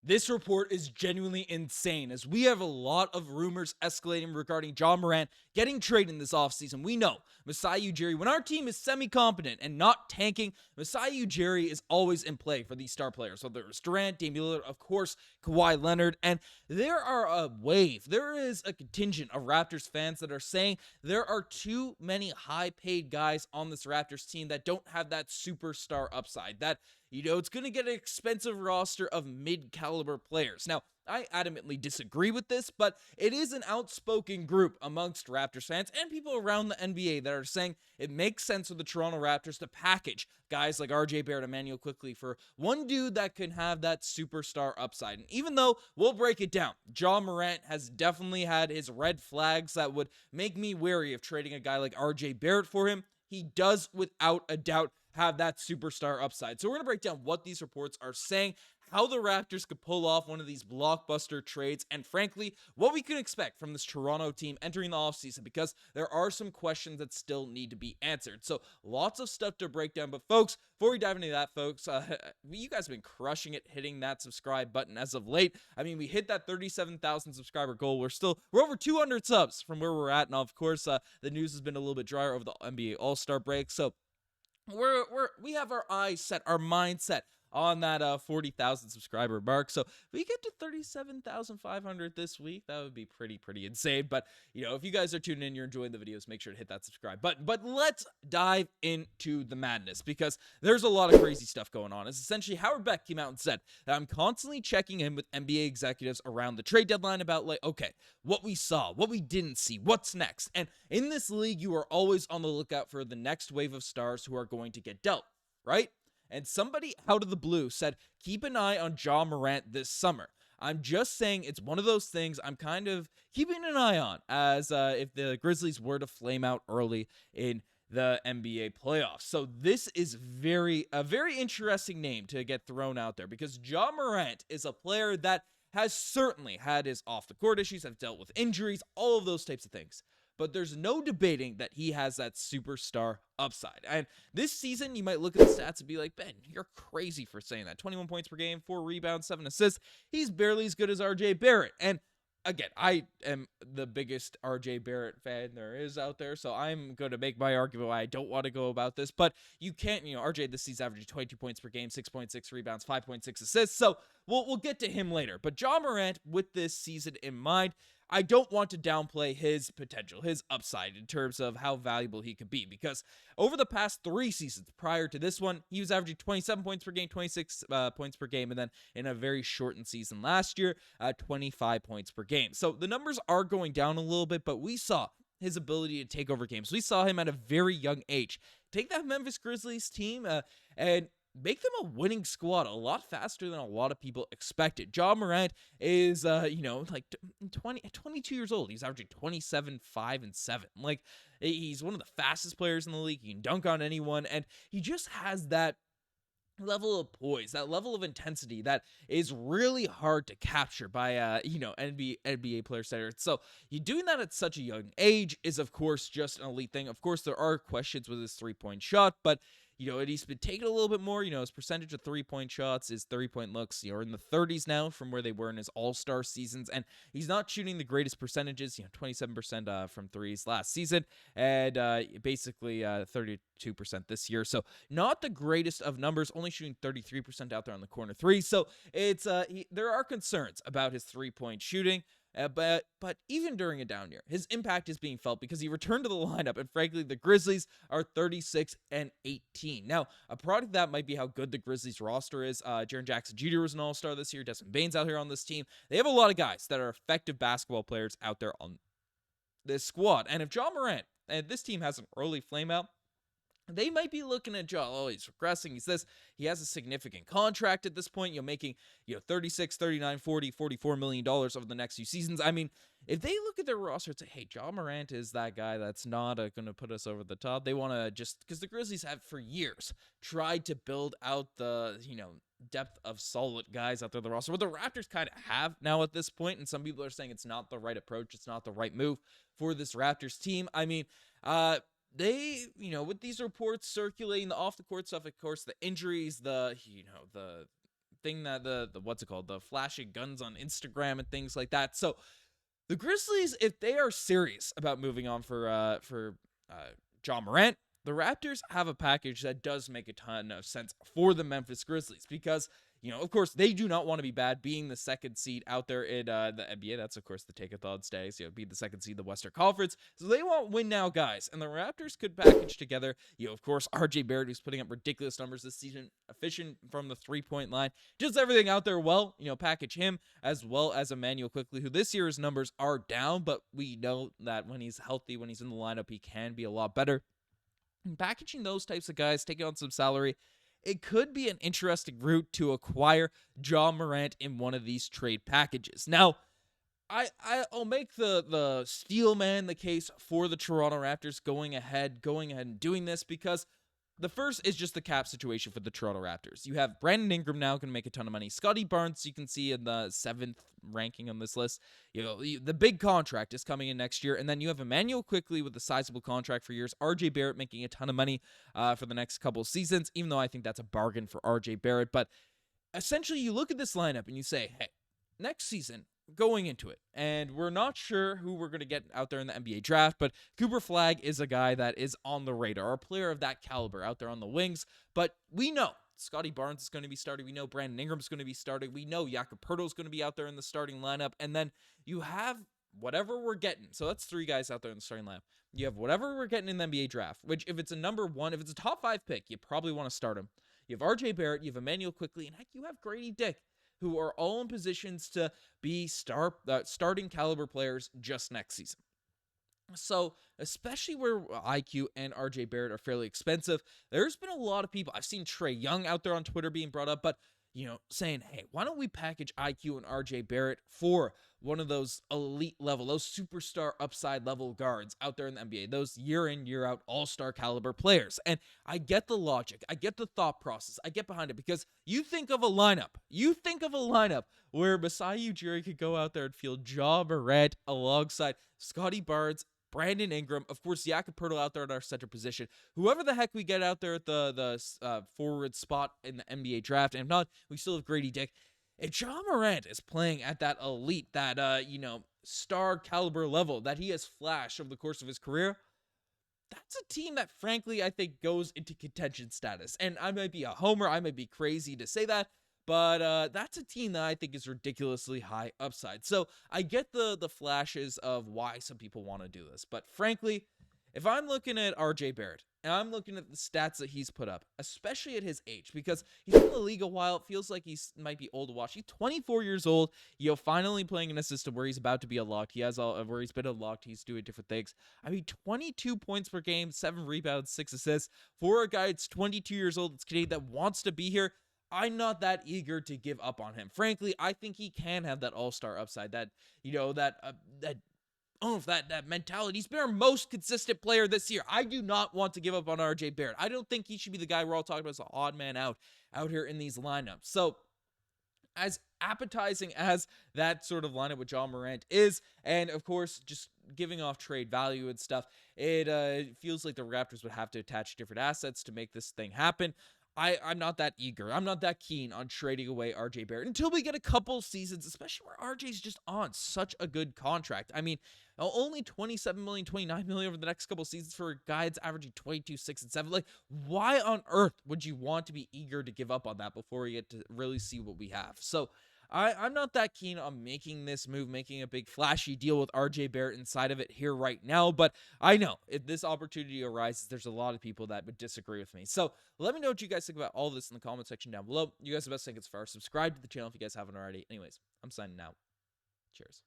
This report is genuinely insane, as we have a lot of rumors escalating regarding Ja Morant getting traded in this offseason. We know Masai Ujiri, when our team is semi-competent and not tanking, Masai Ujiri is always in play for these star players. So there's Durant, Damian Lillard, of course, Kawhi Leonard, and there are a wave. There is a contingent of Raptors fans that are saying there are too many high-paid guys on this Raptors team that don't have that superstar upside, that it's going to get an expensive roster of mid-caliber players. Now, I adamantly disagree with this, but it is an outspoken group amongst Raptors fans and people around the NBA that are saying it makes sense for the Toronto Raptors to package guys like RJ Barrett, Immanuel Quickley for one dude that can have that superstar upside. And even though we'll break it down, Ja Morant has definitely had his red flags that would make me wary of trading a guy like RJ Barrett for him. He does, without a doubt, have that superstar upside. So we're going to break down what these reports are saying, how the Raptors could pull off one of these blockbuster trades, and frankly, what we can expect from this Toronto team entering the offseason, because there are some questions that still need to be answered. So lots of stuff to break down. But folks, before we dive into that, folks, you guys have been crushing it, hitting that subscribe button as of late. I mean, we hit that 37,000 subscriber goal. We're over 200 subs from where we're at. Now, of course, the news has been a little bit drier over the NBA All-Star break. So we have our eyes set, our mind set on that 40,000 subscriber mark. So if we get to 37,500 this week, that would be pretty insane. But if you guys are tuning in, you're enjoying the videos, make sure to hit that subscribe button. But let's dive into the madness, because there's a lot of crazy stuff going on. It's essentially Howard Beck came out and said that I'm constantly checking in with NBA executives around the trade deadline about, like, okay, what we saw, what we didn't see, what's next. And in this league, you are always on the lookout for the next wave of stars who are going to get dealt, right? And somebody out of the blue said, keep an eye on Ja Morant this summer. I'm just saying it's one of those things I'm kind of keeping an eye on, as if the Grizzlies were to flame out early in the NBA playoffs. So this is a very interesting name to get thrown out there, because Ja Morant is a player that has certainly had his off-the-court issues, have dealt with injuries, all of those types of things. But there's no debating that he has that superstar upside. And this season, you might look at the stats and be like, Ben, you're crazy for saying that. 21 points per game, 4 rebounds, 7 assists. He's barely as good as RJ Barrett. And again, I am the biggest RJ Barrett fan there is out there, so I'm going to make my argument why I don't want to go about this. But you can't, RJ this season averaging 22 points per game, 6.6 rebounds, 5.6 assists. So we'll get to him later. But Ja Morant, with this season in mind, I don't want to downplay his potential, his upside in terms of how valuable he could be, because over the past 3 seasons prior to this one, he was averaging 27 points per game, 26 points per game, and then in a very shortened season last year, 25 points per game. So the numbers are going down a little bit, but we saw his ability to take over games. We saw him at a very young age take that Memphis Grizzlies team and make them a winning squad a lot faster than a lot of people expected. Ja Morant is, like 22 years old. He's averaging 27, 5, and 7. Like, he's one of the fastest players in the league. He can dunk on anyone, and he just has that level of poise, that level of intensity that is really hard to capture by NBA player standards. So you doing that at such a young age is, of course, just an elite thing. Of course, there are questions with his 3-point shot, but he's been taking a little bit more. His percentage of 3-point shots, his 30-point looks, are in the 30s now from where they were in his all-star seasons. And he's not shooting the greatest percentages, 27% from threes last season, and basically 32% this year. So not the greatest of numbers, only shooting 33% out there on the corner three. So it's there are concerns about his 3-point shooting. But even during a down year, his impact is being felt because he returned to the lineup, and frankly, the Grizzlies are 36-18. Now, a product of that might be how good the Grizzlies roster is. Jaren Jackson Jr. was an all-star this year. Desmond Bane's out here on this team. They have a lot of guys that are effective basketball players out there on this squad. And if Ja Morant and this team has an early flame out, they might be looking at Ja. Oh, he's regressing. He has a significant contract at this point. Making 36, 39, 40, $44 million over the next few seasons. I mean, if they look at their roster and say, hey, Ja Morant is that guy that's not going to put us over the top. They want to just, because the Grizzlies have for years tried to build out the depth of solid guys out there in the roster. What the Raptors kind of have now at this point, and some people are saying it's not the right approach. It's not the right move for this Raptors team. I mean, they, with these reports circulating, the off the court stuff, of course, the injuries, the thing that the what's it called, the flashing guns on Instagram and things like that. So the Grizzlies, if they are serious about moving on for Ja Morant, the Raptors have a package that does make a ton of sense for the Memphis Grizzlies because, of course, they do not want to be bad being the second seed out there in the NBA. That's, of course, the take-a-thon status, be the second seed in the Western Conference. So they want win-now guys, and the Raptors could package together, of course, RJ Barrett, who's putting up ridiculous numbers this season, efficient from the three-point line, does everything out there well, package him, as well as Immanuel Quickley, who this year's numbers are down, but we know that when he's healthy, when he's in the lineup, he can be a lot better. And packaging those types of guys, taking on some salary, it could be an interesting route to acquire Ja Morant in one of these trade packages. Now, I'll make the steel man the case for the Toronto Raptors going ahead and doing this because the first is just the cap situation for the Toronto Raptors. You have Brandon Ingram now going to make a ton of money. Scottie Barnes, you can see in the 7th ranking on this list. The big contract is coming in next year. And then you have Immanuel Quickley with a sizable contract for years. RJ Barrett making a ton of money for the next couple of seasons, even though I think that's a bargain for RJ Barrett. But essentially, you look at this lineup and you say, hey, next season, going into it, and we're not sure who we're going to get out there in the NBA draft, but Cooper Flagg is a guy that is on the radar, a player of that caliber out there on the wings, but we know Scottie Barnes is going to be starting, we know Brandon Ingram is going to be starting, we know Jakob Poeltl is going to be out there in the starting lineup, and then you have whatever we're getting, so that's 3 guys out there in the starting lineup. You have whatever we're getting in the NBA draft, which if it's a number 1, if it's a top 5 pick, you probably want to start him. You have RJ Barrett, you have Immanuel Quickley, and heck, you have Gradey Dick, who are all in positions to be starting caliber players just next season. So, especially where IQ and RJ Barrett are fairly expensive, there's been a lot of people. I've seen Trae Young out there on Twitter being brought up, but saying, hey, why don't we package IQ and RJ Barrett for one of those elite level, those superstar upside level guards out there in the NBA, those year in, year out all-star caliber players. And I get the logic. I get the thought process. I get behind it because you think of a lineup where Masai Ujiri could go out there and field Ja Morant alongside Scottie Barnes, Brandon Ingram, of course, Jakob Poeltl out there at our center position. Whoever the heck we get out there at the forward spot in the NBA draft, and if not, we still have Gradey Dick. If Ja Morant is playing at that elite, that star caliber level that he has flashed over the course of his career, that's a team that, frankly, I think goes into contention status. And I might be a homer, I might be crazy to say that, but that's a team that I think is ridiculously high upside. So I get the flashes of why some people want to do this. But frankly, if I'm looking at RJ Barrett, and I'm looking at the stats that he's put up, especially at his age, because he's in the league a while, it feels like he might be old to watch. He's 24 years old, finally playing in a system where he's about to be unlocked. Where he's been unlocked, he's doing different things. 22 points per game, 7 rebounds, 6 assists. For a guy that's 22 years old, it's Canadian, that wants to be here, I'm not that eager to give up on him. Frankly, I think he can have that all-star upside, that mentality. He's been our most consistent player this year. I do not want to give up on RJ Barrett. I don't think he should be the guy we're all talking about as an odd man out here in these lineups. So, as appetizing as that sort of lineup with Ja Morant is, and of course, just giving off trade value and stuff, it feels like the Raptors would have to attach different assets to make this thing happen. I'm not that eager. I'm not that keen on trading away RJ Barrett until we get a couple seasons, especially where RJ's just on such a good contract. Only $27 million, $29 million over the next couple seasons for a guy that's averaging 22, 6, and 7. Like, why on earth would you want to be eager to give up on that before we get to really see what we have? So, I'm not that keen on making this move, making a big flashy deal with RJ Barrett inside of it here right now, but I know if this opportunity arises, there's a lot of people that would disagree with me. So let me know what you guys think about all this in the comment section down below. You guys have the best thing as far. Subscribe to the channel if you guys haven't already. Anyways, I'm signing out. Cheers.